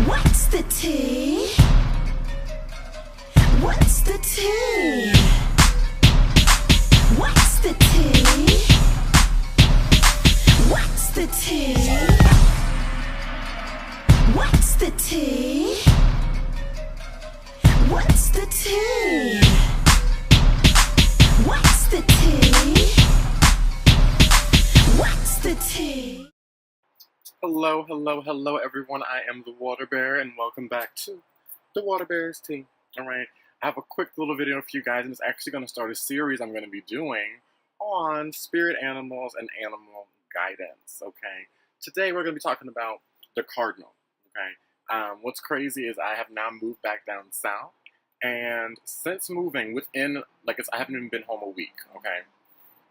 What's the tea? What's the tea? What's the tea? What's the tea? What's the tea? What's the tea? What's the tea? What's the tea? Hello, hello, hello everyone. I am the Water Bearer and welcome back to the Water Bearer's Tea. Alright, I have a quick little video for you guys, and it's actually going to start a series I'm going to be doing on spirit animals and animal guidance. Okay, today we're going to be talking about the cardinal. Okay, what's crazy is I have now moved back down south, and since moving I haven't even been home a week. Okay,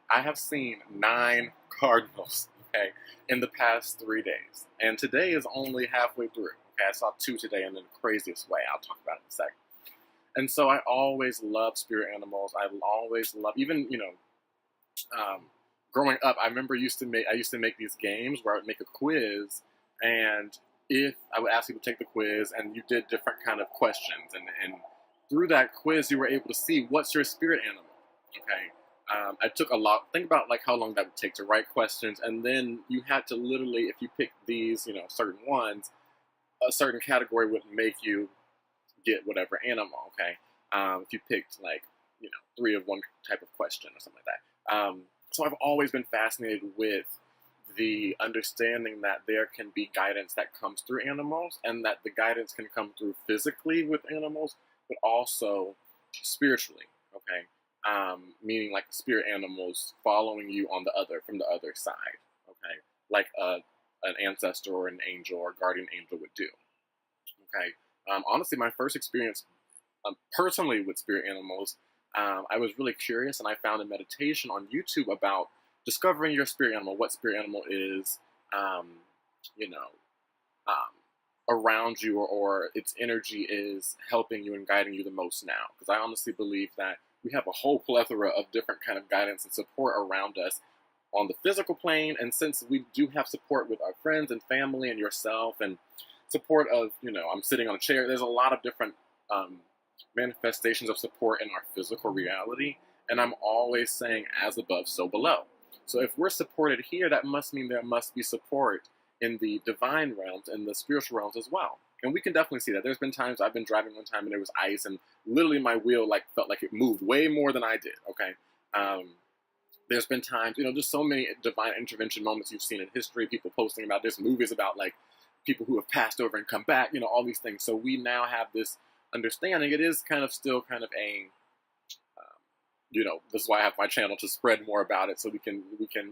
I have seen 9 cardinals. Okay, in the past 3 days, and today is only halfway through. Okay, I saw 2 today, and in the craziest way. I'll talk about it in a second. And so I always love spirit animals. I always love, even growing up. I remember I used to make these games where I would make a quiz, and if I would ask people to take the quiz, and you did different kind of questions, and through that quiz you were able to see what's your spirit animal. Okay. I took a lot, think about like how long that would take to write questions, and then you had to literally, if you picked these, certain ones, a certain category would make you get whatever animal, okay? If you picked 3 of one type of question or something like that. So I've always been fascinated with the understanding that there can be guidance that comes through animals, and that the guidance can come through physically with animals, but also spiritually, okay? Meaning like spirit animals following you from the other side, okay, like an ancestor or an angel or guardian angel would do. Okay, honestly, my first experience personally with spirit animals, I was really curious, and I found a meditation on YouTube about discovering your spirit animal, what spirit animal is, around you, or its energy is helping you and guiding you the most now. Because I honestly believe that we have a whole plethora of different kind of guidance and support around us on the physical plane, and since we do have support with our friends and family and yourself, and support of, I'm sitting on a chair, there's a lot of different manifestations of support in our physical reality, and I'm always saying as above, so below. So if we're supported here, that must mean there must be support in the divine realms and the spiritual realms as well. And we can definitely see that. There's been times I've been driving one time and there was ice, and literally my wheel felt like it moved way more than I did. Okay, there's been times, just so many divine intervention moments you've seen in history. People posting about this, movies about people who have passed over and come back. All these things. So we now have this understanding. It is still kind of a this is why I have my channel, to spread more about it, so we can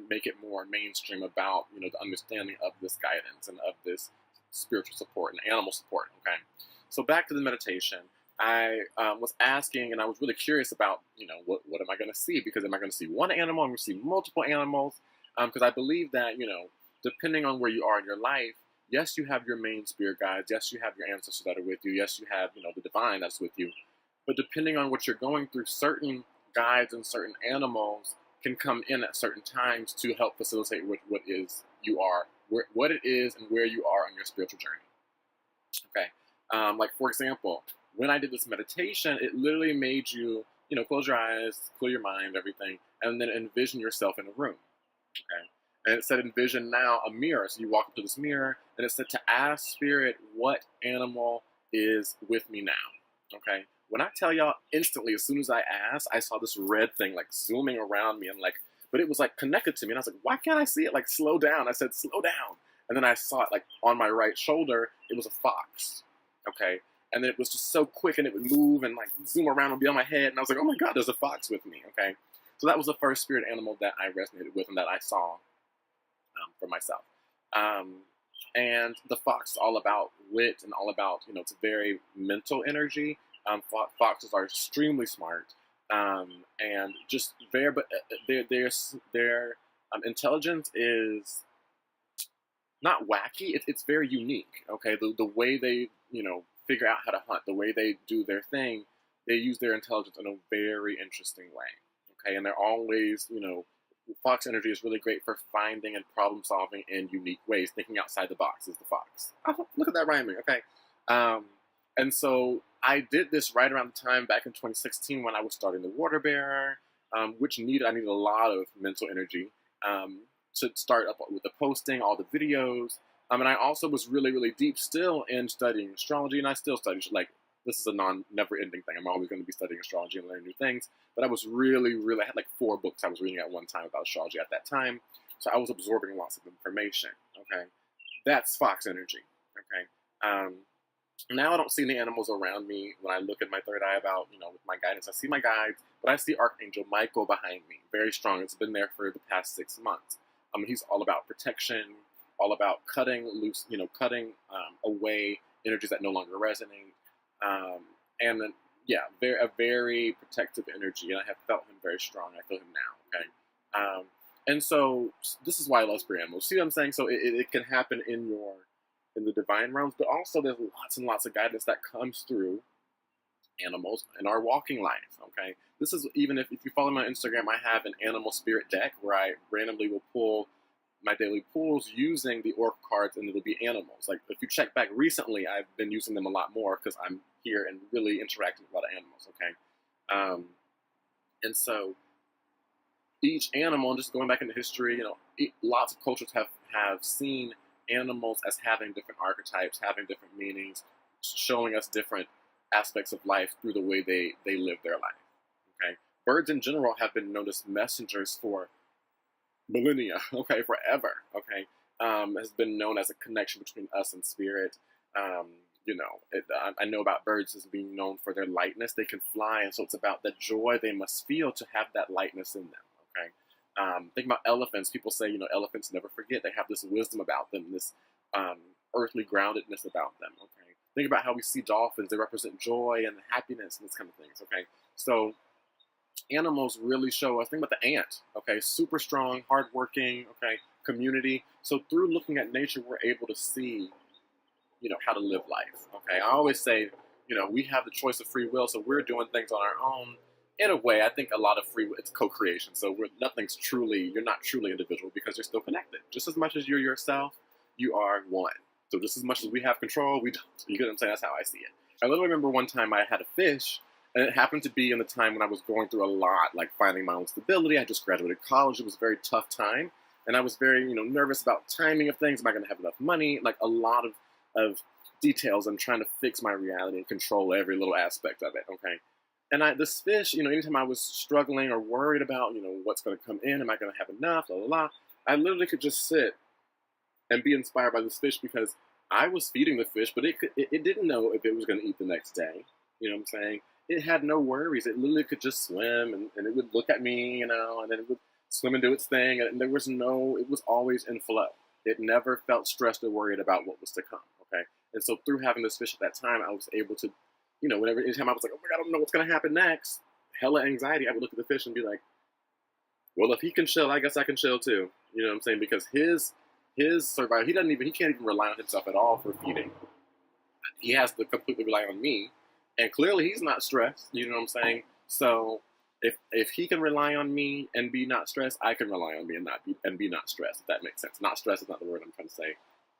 make it more mainstream about the understanding of this guidance and of this spiritual support and animal support. Okay, so back to the meditation. I was asking, and I was really curious about what am I going to see, because am I going to see one animal? I'm going to see multiple animals, because I believe that depending on where you are in your life, yes, you have your main spirit guides, yes, you have your ancestors that are with you, yes, you have the divine that's with you, but depending on what you're going through, certain guides and certain animals can come in at certain times to help facilitate what it is and where you are on your spiritual journey. Okay, like for example, when I did this meditation, it literally made you, close your eyes, clear your mind, everything, and then envision yourself in a room. Okay, and it said envision now a mirror. So you walk up to this mirror, and it said to ask spirit what animal is with me now. Okay. When I tell y'all, instantly, as soon as I asked, I saw this red thing zooming around me, and but it was connected to me, and I was like, why can't I see it? Slow down. I said, slow down. And then I saw it on my right shoulder. It was a fox. Okay. And then it was just so quick, and it would move and zoom around and be on my head. And I was like, oh my God, there's a fox with me. Okay. So that was the first spirit animal that I resonated with and that I saw for myself. And the fox is all about wit and all about, it's a very mental energy. Foxes are extremely smart, and just but their intelligence is not wacky. It's very unique. Okay, the way they figure out how to hunt, the way they do their thing, they use their intelligence in a very interesting way. Okay, and they're always fox energy is really great for finding and problem solving in unique ways. Thinking outside the box is the fox. Oh, look at that rhyming. Okay. And so I did this right around the time back in 2016 when I was starting the Water Bearer, which I needed a lot of mental energy to start up with the posting, all the videos. And I also was really, really deep still in studying astrology, and I still study, like, this is a never-ending thing. I'm always going to be studying astrology and learning new things. But I was really, really, I had like 4 books I was reading at one time about astrology at that time. So I was absorbing lots of information, okay? That's Fox energy, okay? Now I don't see any animals around me when I look at my third eye about, with my guidance. I see my guides, but I see Archangel Michael behind me, very strong. It's been there for the past 6 months. He's all about protection, all about cutting loose, cutting away energies that no longer resonate. And then, yeah, a very protective energy, and I have felt him very strong. I feel him now, okay? And so this is why I love spirit animals. See what I'm saying? So it can happen in the divine realms, but also there's lots and lots of guidance that comes through animals in our walking life, okay? This is, even if you follow my Instagram, I have an animal spirit deck where I randomly will pull my daily pulls using the oracle cards, and it'll be animals. Like, if you check back recently, I've been using them a lot more because I'm here and really interacting with a lot of animals, okay? And so each animal, just going back into history, lots of cultures have seen animals as having different archetypes, having different meanings, showing us different aspects of life through the way they live their life, okay? Birds in general have been known as messengers for millennia, okay, forever, okay? Has been known as a connection between us and spirit. I know about birds as being known for their lightness. They can fly, and so it's about the joy they must feel to have that lightness in them, okay? Think about elephants. People say, elephants never forget. They have this wisdom about them, this earthly groundedness about them, okay? Think about how we see dolphins. They represent joy and happiness and this kind of things, okay? So animals really show us. Think about the ant, okay? Super strong, hardworking, okay? Community. So through looking at nature, we're able to see, how to live life, okay? I always say, we have the choice of free will, so we're doing things on our own. In a way, I think a lot of free will, it's co-creation. So you're not truly individual because you're still connected. Just as much as you're yourself, you are one. So just as much as we have control, we don't. You get what I'm saying? That's how I see it. I literally remember one time I had a fish, and it happened to be in the time when I was going through a lot, like finding my own stability. I just graduated college. It was a very tough time. And I was very, nervous about timing of things. Am I going to have enough money? Like a lot of details. I'm trying to fix my reality and control every little aspect of it, okay? And this fish, anytime I was struggling or worried about, what's going to come in, am I going to have enough, blah, blah, blah, I literally could just sit and be inspired by this fish because I was feeding the fish, but it didn't know if it was going to eat the next day. You know what I'm saying? It had no worries. It literally could just swim, and it would look at me, and then it would swim and do its thing, and it was always in flow. It never felt stressed or worried about what was to come, okay? And so through having this fish at that time, I was able to, anytime I was like, oh my God, I don't know what's going to happen next, hella anxiety, I would look at the fish and be like, well, if he can chill, I guess I can chill too. You know what I'm saying? Because his survival, he can't even rely on himself at all for feeding. He has to completely rely on me. And clearly he's not stressed, you know what I'm saying? So if he can rely on me and be not stressed, I can rely on me and be not stressed, if that makes sense. Not stressed is not the word I'm trying to say.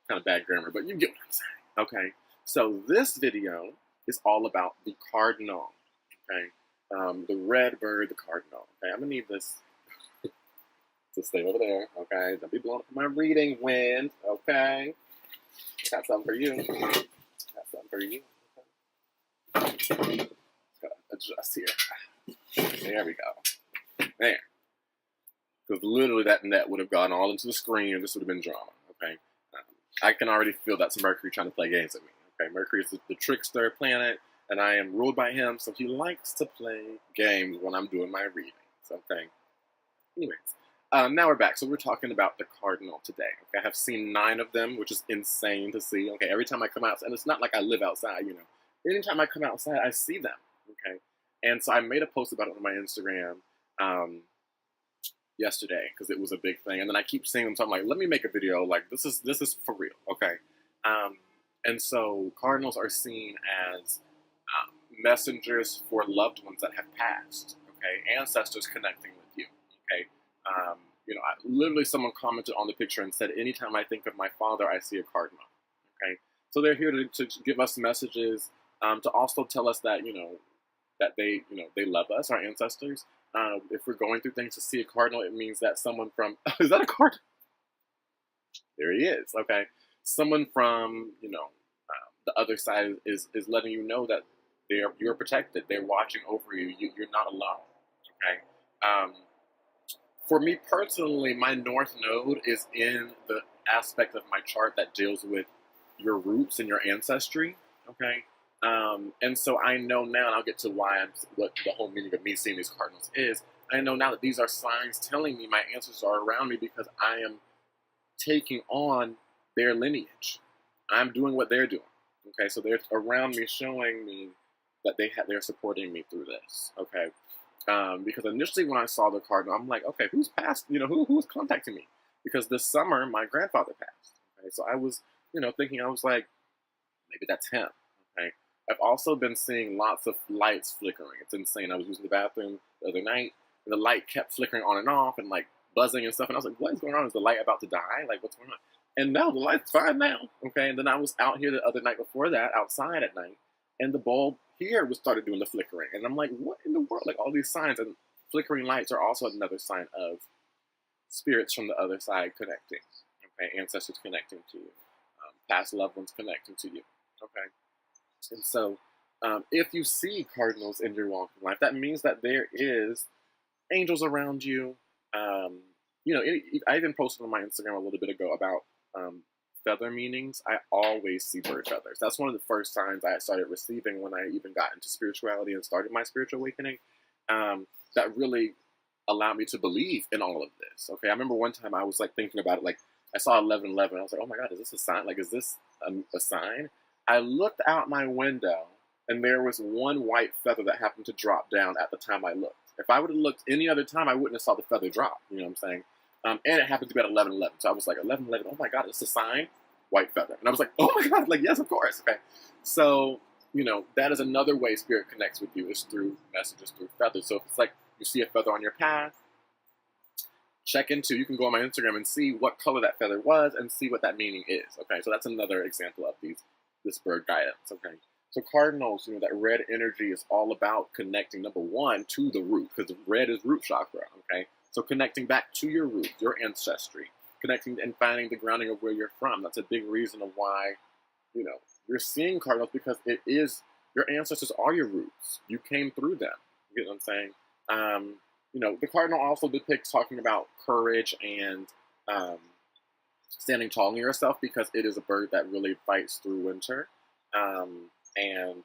Kind of bad grammar, but you get what I'm saying. Okay. So this video is all about the cardinal. Okay. The red bird, the cardinal. Okay, I'm gonna need this to stay over there. Okay. Don't be blowing up my reading wind. Okay. Got something for you. Got something for you. Okay. Gotta adjust here. There we go. There. Because literally that net would have gone all into the screen and this would have been drama. Okay. I can already feel that's Mercury trying to play games with me. Okay. Mercury is the trickster planet, and I am ruled by him, so he likes to play games when I'm doing my readings. Okay. Anyways. Now we're back. So we're talking about the cardinal today. Okay. I have seen 9 of them, which is insane to see. Okay. Every time I come out, and it's not like I live outside, Anytime I come outside, I see them. Okay. And so I made a post about it on my Instagram yesterday because it was a big thing. And then I keep seeing them, so I'm like, let me make a video. Like, this is for real. Okay. And so cardinals are seen as messengers for loved ones that have passed. Okay. Ancestors connecting with you. Okay. Literally someone commented on the picture and said, anytime I think of my father, I see a cardinal. Okay. So they're here to give us messages, to also tell us that, that they love us, our ancestors. If we're going through things, to see a cardinal, it means that someone from, is that a cardinal? There he is. Okay. Someone from, the other side is letting you know that you're protected. They're watching over you. You're not alone. Okay. For me personally, my North Node is in the aspect of my chart that deals with your roots and your ancestry. Okay. And so I know now, and I'll get to what the whole meaning of me seeing these cardinals is. I know now that these are signs telling me my ancestors are around me because I am taking on their lineage. I'm doing what they're doing. Okay, so they're around me, showing me that they're supporting me through this. Okay, because initially when I saw the cardinal, I'm like, okay, who's passed? Who's contacting me? Because this summer my grandfather passed. Okay, so I was, thinking, I was like, maybe that's him. Okay, I've also been seeing lots of lights flickering. It's insane. I was using the bathroom the other night, and the light kept flickering on and off, and like buzzing and stuff. And I was like, what is going on? Is the light about to die? Like, what's going on? And no, the light's fine now. Okay, and then I was out here the other night before that, outside at night, and the bulb here started doing the flickering. And I'm like, what in the world? Like, all these signs, and flickering lights are also another sign of spirits from the other side connecting. Okay, ancestors connecting to you, past loved ones connecting to you. Okay, and so if you see cardinals in your walk in life, that means that there is angels around you. I even posted on my Instagram a little bit ago about feather meanings. I always see bird feathers. That's one of the first signs I started receiving when I even got into spirituality and started my spiritual awakening. That really allowed me to believe in all of this. Okay, I remember one time I was like thinking about it, like I saw 1111. I was like, oh my God, is this a sign? Like, is this a sign? I looked out my window and there was one white feather that happened to drop down at the time I looked. If I would have looked any other time, I wouldn't have saw the feather drop. You know what I'm saying? And it happened to be at 11:11. So I was like, 11:11. Oh my God, it's a sign, white feather. And I was like, oh my God, like, yes, of course. Okay. So, that is another way spirit connects with you, is through messages, through feathers. So if it's like you see a feather on your path, you can go on my Instagram and see what color that feather was and see what that meaning is. Okay. So that's another example of this bird guidance. Okay. So cardinals, that red energy is all about connecting, number one, to the root, because red is root chakra, okay? So connecting back to your root, your ancestry, connecting and finding the grounding of where you're from. That's a big reason of why, you're seeing cardinals, because it is, your ancestors are your roots. You came through them. You get what I'm saying? The cardinal also depicts talking about courage and standing tall in yourself, because it is a bird that really fights through winter. And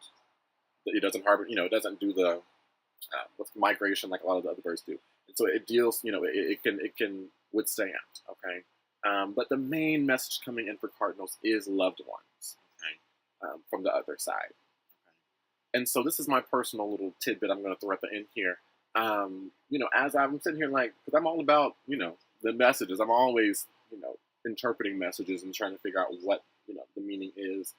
it doesn't harbor, it doesn't do the migration like a lot of the other birds do. And so it deals, it can withstand. Okay, but the main message coming in for cardinals is loved ones. Okay, from the other side. Okay? And so this is my personal little tidbit I'm going to throw at the end here. As I'm sitting here, like, because I'm all about the messages. I'm always interpreting messages and trying to figure out what the meaning is.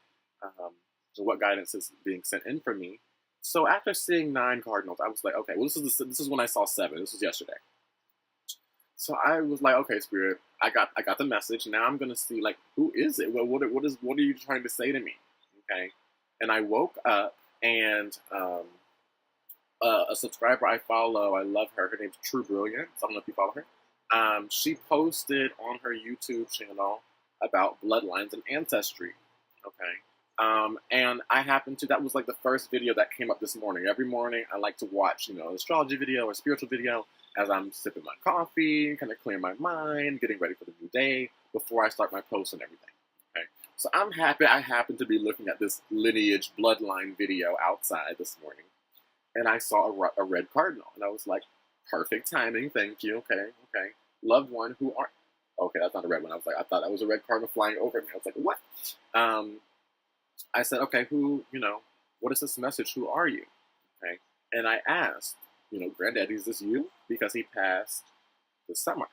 So what guidance is being sent in for me. So after seeing 9 cardinals, I was like, okay, well, this is when I saw 7. This was yesterday. So I was like, okay, Spirit, I got the message. Now I'm gonna see, like, who is it? What are you trying to say to me? Okay, and I woke up, and a subscriber I follow, I love her. Her name's True Brilliance. I don't know if you follow her. She posted on her YouTube channel about bloodlines and ancestry. Okay. And I happened to, that was like the first video that came up this morning. Every morning I like to watch, an astrology video or spiritual video as I'm sipping my coffee, kind of clearing my mind, getting ready for the new day before I start my posts and everything. Okay. So I'm happy I happened to be looking at this lineage bloodline video outside this morning, and I saw a red cardinal, and I was like, perfect timing. Thank you. Okay. Okay. Loved one who are, okay, that's not a red one. I thought that was a red cardinal flying over me. I was like, what? I said, okay, what is this message? Who are you? Okay. And I asked, Granddaddy, is this you? Because he passed this summer.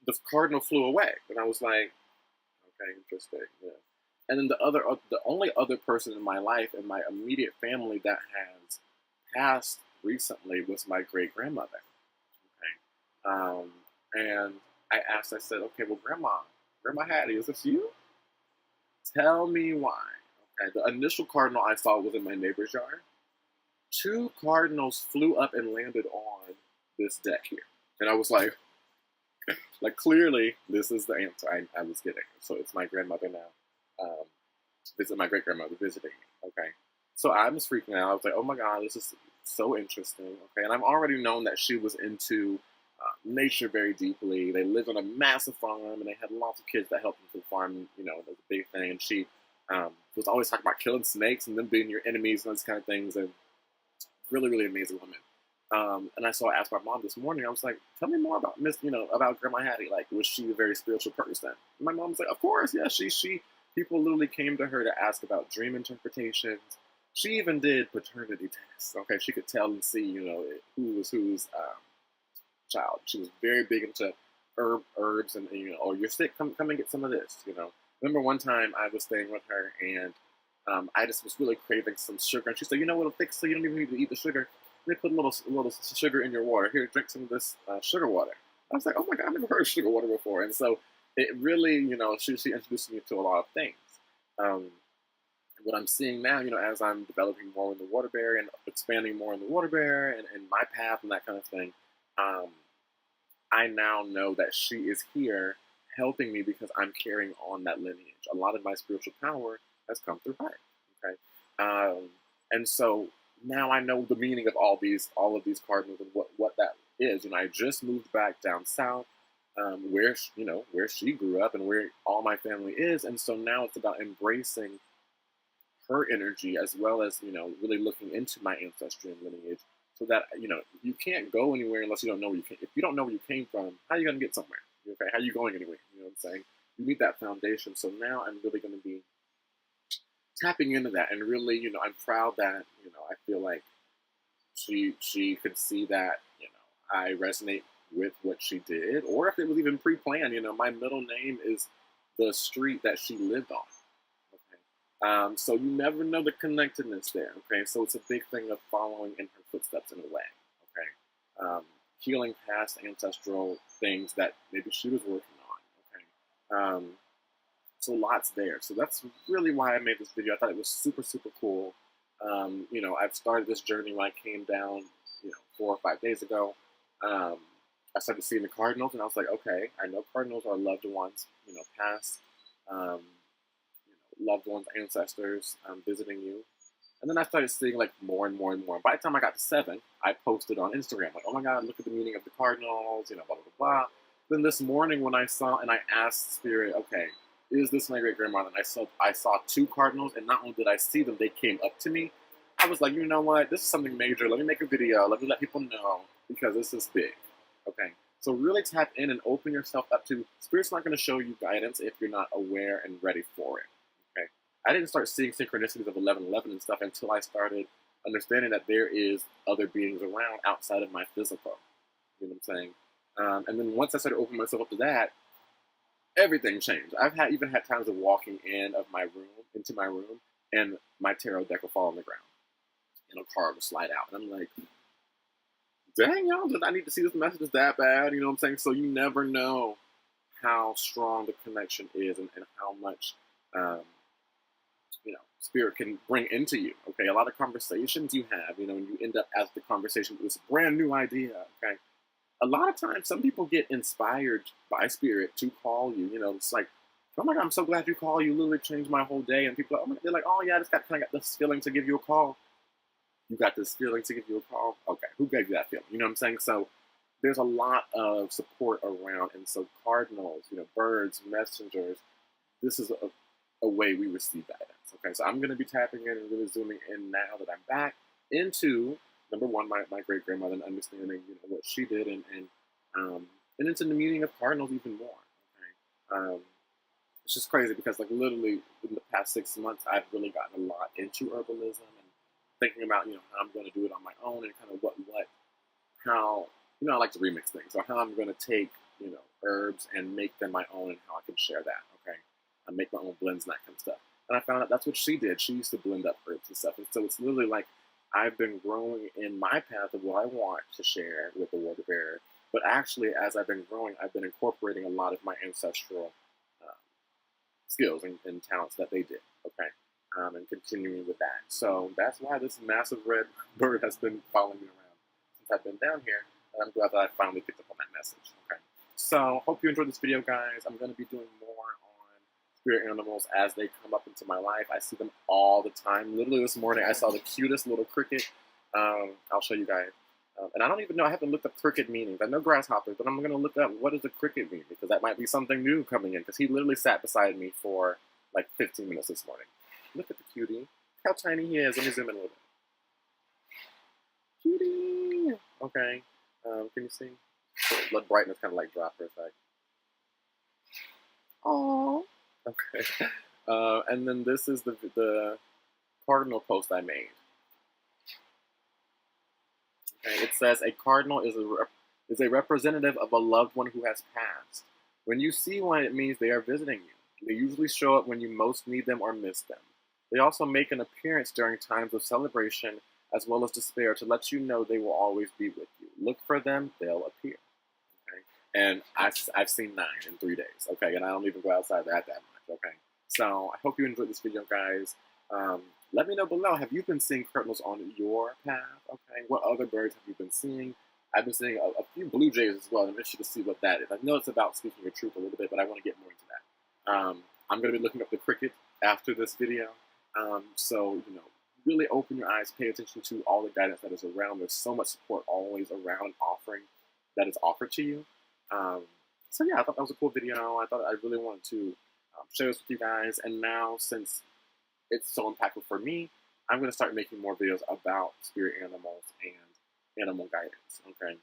The cardinal flew away. And I was like, okay, interesting. Yeah. And then the only other person in my life, in my immediate family, that has passed recently was my great-grandmother. Okay. And I asked, I said, okay, well, Grandma Hattie, is this you? Tell me why. Okay, the initial cardinal I saw was in my neighbor's yard. 2 cardinals flew up and landed on this deck here. And I was like clearly this is the answer I was getting. So it's my grandmother now. Visit my great grandmother visiting me. Okay. So I was freaking out. I was like, oh my God, this is so interesting. Okay. And I've already known that she was into nature very deeply. They lived on a massive farm and they had lots of kids that helped them to the farm. You know, that's a big thing. And she was always talking about killing snakes and them being your enemies and those kind of things. And really, really amazing woman. And I asked my mom this morning, I was like, tell me more about about Grandma Hattie. Like, was she a very spiritual person? And my mom was like, of course, yeah, she people literally came to her to ask about dream interpretations. She even did paternity tests. Okay, she could tell and see, who was whose child. She was very big into herbs and oh, you're sick, come and get some of this. Remember one time I was staying with her and I just was really craving some sugar, and she said, what'll fix it? You don't even need to eat the sugar. They put a little sugar in your water. Here, drink some of this sugar water. I was like, oh my God, I've never heard of sugar water before. And so it really, she introduced me to a lot of things. What I'm seeing now, as I'm developing more in the water bearer and expanding more in the water bearer and my path and that kind of thing, I now know that she is here helping me because I'm carrying on that lineage. A lot of my spiritual power has come through her. Okay, and so now I know the meaning of all of these cardinals and what that is. I just moved back down south, where she grew up and where all my family is, and so now it's about embracing her energy as well as really looking into my ancestry and lineage, so that you can't go anywhere unless you don't know where you came. If you don't know where you came from, how are you gonna get somewhere? Okay, how are you going anywhere? You know what I'm saying? You need that foundation. So now I'm really going to be tapping into that, and really, I'm proud that I feel like she could see that I resonate with what she did, or if it was even pre-planned. My middle name is the street that she lived on. Okay, so you never know the connectedness there. Okay, so it's a big thing of following in her footsteps in a way. Okay, healing past ancestral things that maybe she was working on. Okay. So lots there. So that's really why I made this video. I thought it was super, super cool. I've started this journey when I came down, 4 or 5 days ago. I started seeing the cardinals, and I was like, okay, I know cardinals are loved ones, past, loved ones, ancestors, visiting you. And then I started seeing like more and more and more. By the time I got to 7, I posted on Instagram, like, oh my God, look at the meaning of the cardinals, blah, blah, blah, blah. Then this morning when I saw, and I asked Spirit, okay, is this my great-grandmother? And I saw 2 cardinals, and not only did I see them, they came up to me. I was like, you know what? This is something major. Let me make a video. Let me let people know, because this is big. Okay? So really tap in and open yourself up to, Spirit's not going to show you guidance if you're not aware and ready for it. Okay? I didn't start seeing synchronicities of 1111 and stuff until I started understanding that there is other beings around outside of my physical. You know what I'm saying? And then once I started opening myself up to that, everything changed. I've even had times of walking into my room, and my tarot deck will fall on the ground, and a card will slide out, and I'm like, dang, y'all, did I need to see this message is that bad? You know what I'm saying? So you never know how strong the connection is, and how much, Spirit can bring into you. Okay, a lot of conversations you have, and you end up as the conversation with this brand new idea. Okay. A lot of times, some people get inspired by Spirit to call you. It's like, oh my God, I'm so glad you called. You literally changed my whole day. And people are, they're like, oh yeah, I just kind of got this feeling to give you a call. You got this feeling to give you a call? Okay, who gave you that feeling? You know what I'm saying? So there's a lot of support around. And so cardinals, birds, messengers, this is a way we receive guidance. Okay, so I'm going to be tapping in and really zooming in now that I'm back into, number one, my great-grandmother, and understanding, what she did, and into the meaning of cardinals even more. Okay, it's just crazy because, like, literally in the past 6 months, I've really gotten a lot into herbalism and thinking about, how I'm going to do it on my own, and kind of how, I like to remix things, so how I'm going to take, herbs and make them my own, and how I can share that. Okay, I make my own blends and that kind of stuff. And I found out that's what she did. She used to blend up herbs and stuff, and so it's literally like, I've been growing in my path of what I want to share with the water bearer. But actually, as I've been growing, I've been incorporating a lot of my ancestral skills and talents that they did. Okay. And continuing with that. So that's why this massive red bird has been following me around since I've been down here. And I'm glad that I finally picked up on that message. Okay. So hope you enjoyed this video, guys. I'm going to be doing more on spirit animals as they come up into my life. I see them all the time. Literally this morning, I saw the cutest little cricket. I'll show you guys. And I don't even know, I haven't looked up cricket meanings. I know grasshoppers, but I'm going to look up what does the cricket mean, because that might be something new coming in, because he literally sat beside me for like 15 minutes this morning. Look at the cutie. Look how tiny he is. Let me zoom in a little bit. Cutie! Okay. Can you see? The brightness kind of like dropped for a sec. Aww. Okay. And then this is the cardinal post I made. Okay. It says a cardinal is a representative of a loved one who has passed. When you see one, it means they are visiting you. They usually show up when you most need them or miss them. They also make an appearance during times of celebration as well as despair to let you know they will always be with you. Look for them, they'll appear. Okay? And I've seen 9 in 3 days, okay? And I don't even go outside that much, okay? So I hope you enjoyed this video, guys. Let me know below, have you been seeing cardinals on your path, okay? What other birds have you been seeing? I've been seeing a few blue jays as well. I'm interested to see what that is. I know it's about speaking your truth a little bit, but I want to get more into that. I'm going to be looking up the cricket after this video. So, you know, really open your eyes, pay attention to all the guidance that is around. There's so much support always around offering that is offered to you. So yeah, I thought that was a cool video. I thought I really wanted to share this with you guys. And now, since it's so impactful for me, I'm going to start making more videos about spirit animals and animal guidance. Okay.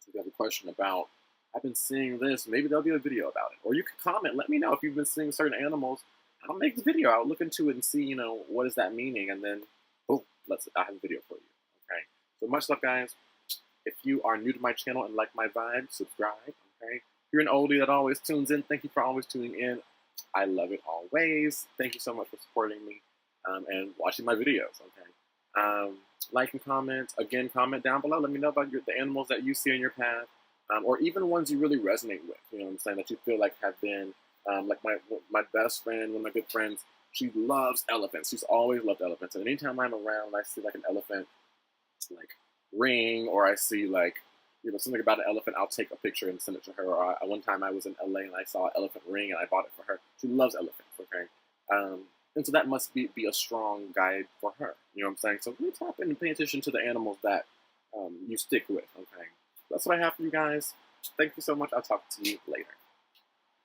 So if you have a question about, I've been seeing this, maybe there'll be a video about it. Or you can comment, let me know if you've been seeing certain animals. I'll make the video. I'll look into it and see, you know, what is that meaning, and then, oh, I have a video for you. Okay. So much love, guys. If you are new to my channel and like my vibe, subscribe. Okay. If you're an oldie that always tunes in, thank you for always tuning in. I love it always. Thank you so much for supporting me and watching my videos. Okay. Like and comment. Again, comment down below. Let me know about the animals that you see on your path, or even ones you really resonate with. You know what I'm saying? That you feel like have been. Like my best friend, one of my good friends, she loves elephants. She's always loved elephants. And anytime I'm around, I see like an elephant like ring, or I see like, you know, something about an elephant, I'll take a picture and send it to her. Or one time I was in LA and I saw an elephant ring and I bought it for her. She loves elephants. Okay. And so that must be a strong guide for her. You know what I'm saying? So really tap in and pay attention to the animals that you stick with. Okay. That's what I have for you guys. Thank you so much. I'll talk to you later.